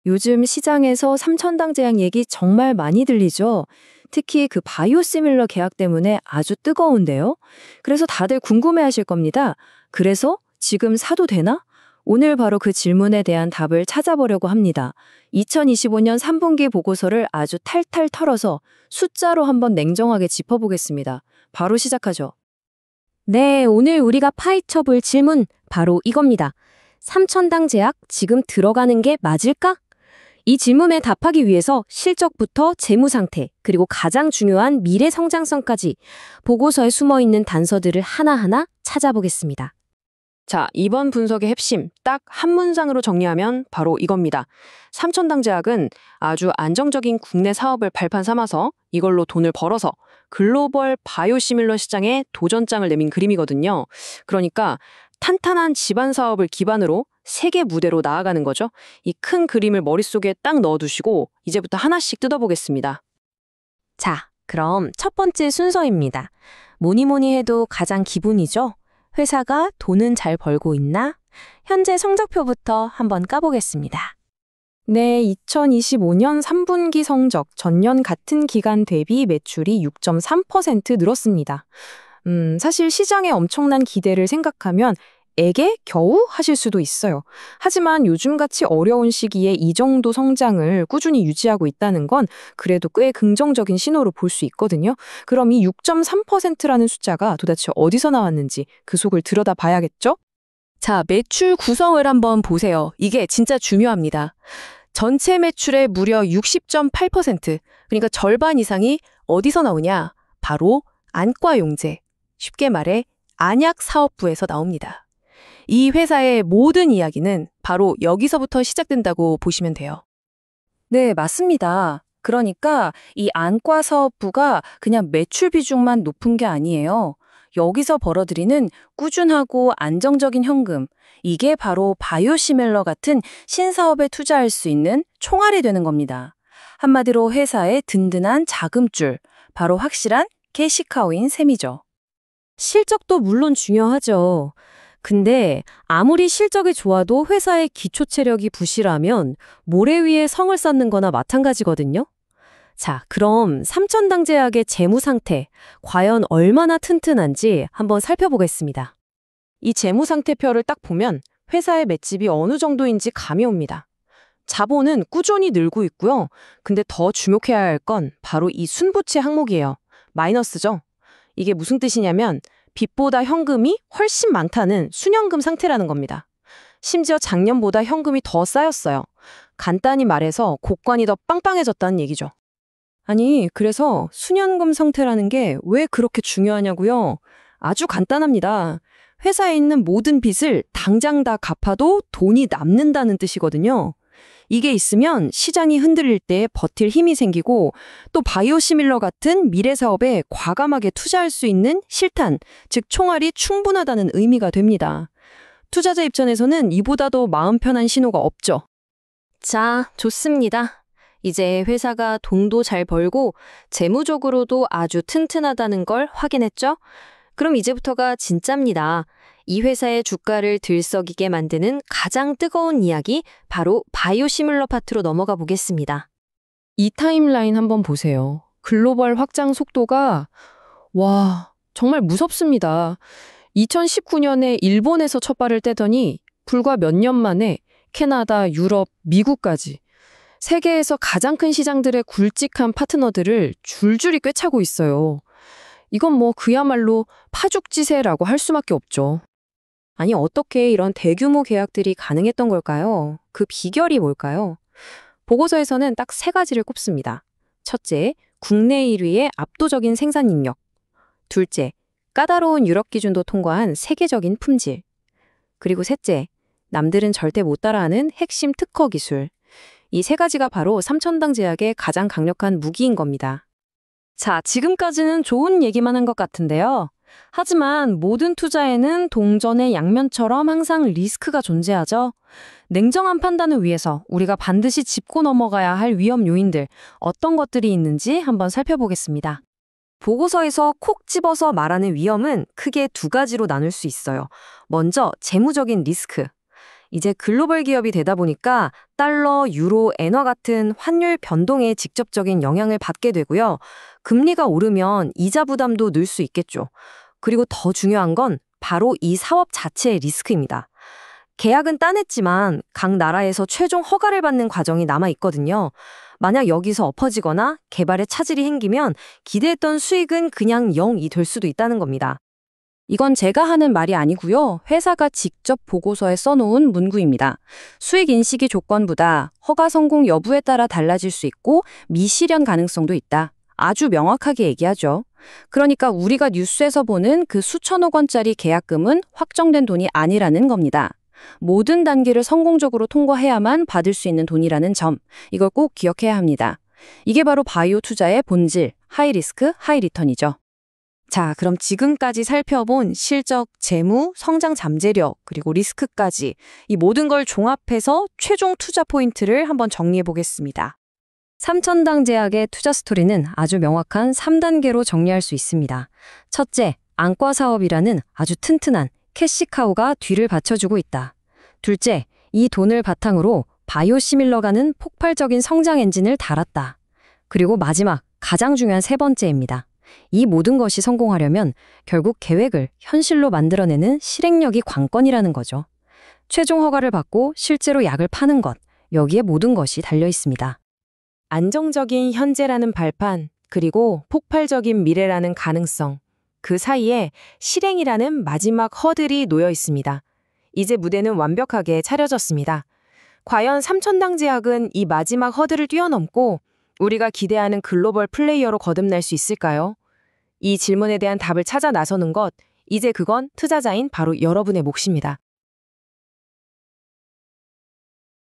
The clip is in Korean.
요즘 시장에서 삼천당 제약 얘기 정말 많이 들리죠? 특히 그 바이오시밀러 계약 때문에 아주 뜨거운데요. 그래서 다들 궁금해하실 겁니다. 그래서 지금 사도 되나? 오늘 바로 그 질문에 대한 답을 찾아보려고 합니다. 2025년 3분기 보고서를 아주 탈탈 털어서 숫자로 한번 냉정하게 짚어보겠습니다. 바로 시작하죠. 네, 오늘 우리가 파헤쳐 볼 질문 바로 이겁니다. 삼천당 제약 지금 들어가는 게 맞을까? 이 질문에 답하기 위해서 실적부터 재무 상태, 그리고 가장 중요한 미래 성장성까지 보고서에 숨어 있는 단서들을 하나하나 찾아보겠습니다. 자, 이번 분석의 핵심 딱 한 문장으로 정리하면 바로 이겁니다. 삼천당 제약은 아주 안정적인 국내 사업을 발판 삼아서 이걸로 돈을 벌어서 글로벌 바이오시밀러 시장에 도전장을 내민 그림이거든요. 그러니까 탄탄한 집안 사업을 기반으로 세계 무대로 나아가는 거죠. 이 큰 그림을 머릿속에 딱 넣어두시고 이제부터 하나씩 뜯어보겠습니다. 자, 그럼 첫 번째 순서입니다. 뭐니 해도 가장 기본이죠. 회사가 돈은 잘 벌고 있나? 현재 성적표부터 한번 까보겠습니다. 네, 2025년 3분기 성적 전년 같은 기간 대비 매출이 6.3% 늘었습니다. 사실 시장의 엄청난 기대를 생각하면 에게 겨우 하실 수도 있어요. 하지만 요즘같이 어려운 시기에 이 정도 성장을 꾸준히 유지하고 있다는 건 그래도 꽤 긍정적인 신호로 볼 수 있거든요. 그럼 이 6.3%라는 숫자가 도대체 어디서 나왔는지 그 속을 들여다 봐야겠죠? 자, 매출 구성을 한번 보세요. 이게 진짜 중요합니다. 전체 매출의 무려 60.8%, 그러니까 절반 이상이 어디서 나오냐? 바로 안과용제, 쉽게 말해 안약 사업부에서 나옵니다. 이 회사의 모든 이야기는 바로 여기서부터 시작된다고 보시면 돼요. 네, 맞습니다. 그러니까 이 안과 사업부가 그냥 매출 비중만 높은 게 아니에요. 여기서 벌어들이는 꾸준하고 안정적인 현금, 이게 바로 바이오시밀러 같은 신사업에 투자할 수 있는 총알이 되는 겁니다. 한마디로 회사의 든든한 자금줄, 바로 확실한 캐시카우인 셈이죠. 실적도 물론 중요하죠. 근데 아무리 실적이 좋아도 회사의 기초 체력이 부실하면 모래 위에 성을 쌓는 거나 마찬가지거든요. 자, 그럼 삼천당 제약의 재무 상태, 과연 얼마나 튼튼한지 한번 살펴보겠습니다. 이 재무 상태표를 딱 보면 회사의 맷집이 어느 정도인지 감이 옵니다. 자본은 꾸준히 늘고 있고요. 근데 더 주목해야 할 건 바로 이 순부채 항목이에요. 마이너스죠. 이게 무슨 뜻이냐면 빚보다 현금이 훨씬 많다는 순현금 상태라는 겁니다. 심지어 작년보다 현금이 더 쌓였어요. 간단히 말해서 곡관이 더 빵빵해졌다는 얘기죠. 아니, 그래서 순현금 상태라는 게 왜 그렇게 중요하냐고요? 아주 간단합니다. 회사에 있는 모든 빚을 당장 다 갚아도 돈이 남는다는 뜻이거든요. 이게 있으면 시장이 흔들릴 때 버틸 힘이 생기고 또 바이오시밀러 같은 미래 사업에 과감하게 투자할 수 있는 실탄, 즉 총알이 충분하다는 의미가 됩니다. 투자자 입장에서는 이보다도 마음 편한 신호가 없죠. 자, 좋습니다. 이제 회사가 돈도 잘 벌고 재무적으로도 아주 튼튼하다는 걸 확인했죠? 그럼 이제부터가 진짜입니다. 이 회사의 주가를 들썩이게 만드는 가장 뜨거운 이야기, 바로 바이오시밀러 파트로 넘어가 보겠습니다. 이 타임라인 한번 보세요. 글로벌 확장 속도가 정말 무섭습니다. 2019년에 일본에서 첫 발을 떼더니 불과 몇 년 만에 캐나다, 유럽, 미국까지 세계에서 가장 큰 시장들의 굵직한 파트너들을 줄줄이 꿰차고 있어요. 이건 뭐 그야말로 파죽지세라고 할 수밖에 없죠. 아니, 어떻게 이런 대규모 계약들이 가능했던 걸까요? 그 비결이 뭘까요? 보고서에서는 딱 세 가지를 꼽습니다. 첫째, 국내 1위의 압도적인 생산 능력. 둘째, 까다로운 유럽 기준도 통과한 세계적인 품질. 그리고 셋째, 남들은 절대 못 따라하는 핵심 특허 기술. 이 세 가지가 바로 삼천당 제약의 가장 강력한 무기인 겁니다. 자, 지금까지는 좋은 얘기만 한 것 같은데요. 하지만 모든 투자에는 동전의 양면처럼 항상 리스크가 존재하죠. 냉정한 판단을 위해서 우리가 반드시 짚고 넘어가야 할 위험 요인들, 어떤 것들이 있는지 한번 살펴보겠습니다. 보고서에서 콕 집어서 말하는 위험은 크게 두 가지로 나눌 수 있어요. 먼저 재무적인 리스크. 이제 글로벌 기업이 되다 보니까 달러, 유로, 엔화 같은 환율 변동에 직접적인 영향을 받게 되고요. 금리가 오르면 이자 부담도 늘 수 있겠죠. 그리고 더 중요한 건 바로 이 사업 자체의 리스크입니다. 계약은 따냈지만 각 나라에서 최종 허가를 받는 과정이 남아 있거든요. 만약 여기서 엎어지거나 개발에 차질이 생기면 기대했던 수익은 그냥 0이 될 수도 있다는 겁니다. 이건 제가 하는 말이 아니고요. 회사가 직접 보고서에 써놓은 문구입니다. 수익 인식이 조건보다 허가 성공 여부에 따라 달라질 수 있고 미실현 가능성도 있다. 아주 명확하게 얘기하죠. 그러니까 우리가 뉴스에서 보는 그 수천억 원짜리 계약금은 확정된 돈이 아니라는 겁니다. 모든 단계를 성공적으로 통과해야만 받을 수 있는 돈이라는 점, 이걸 꼭 기억해야 합니다. 이게 바로 바이오 투자의 본질, 하이 리스크, 하이 리턴이죠. 자, 그럼 지금까지 살펴본 실적, 재무, 성장 잠재력, 그리고 리스크까지 이 모든 걸 종합해서 최종 투자 포인트를 한번 정리해 보겠습니다. 삼천당 제약의 투자 스토리는 아주 명확한 3단계로 정리할 수 있습니다. 첫째, 안과 사업이라는 아주 튼튼한 캐시카우가 뒤를 받쳐주고 있다. 둘째, 이 돈을 바탕으로 바이오시밀러가는 폭발적인 성장 엔진을 달았다. 그리고 마지막, 가장 중요한 세 번째입니다. 이 모든 것이 성공하려면 결국 계획을 현실로 만들어내는 실행력이 관건이라는 거죠. 최종 허가를 받고 실제로 약을 파는 것, 여기에 모든 것이 달려 있습니다. 안정적인 현재라는 발판, 그리고 폭발적인 미래라는 가능성, 그 사이에 실행이라는 마지막 허들이 놓여 있습니다. 이제 무대는 완벽하게 차려졌습니다. 과연 삼천당 제약은 이 마지막 허들을 뛰어넘고 우리가 기대하는 글로벌 플레이어로 거듭날 수 있을까요? 이 질문에 대한 답을 찾아 나서는 것, 이제 그건 투자자인 바로 여러분의 몫입니다.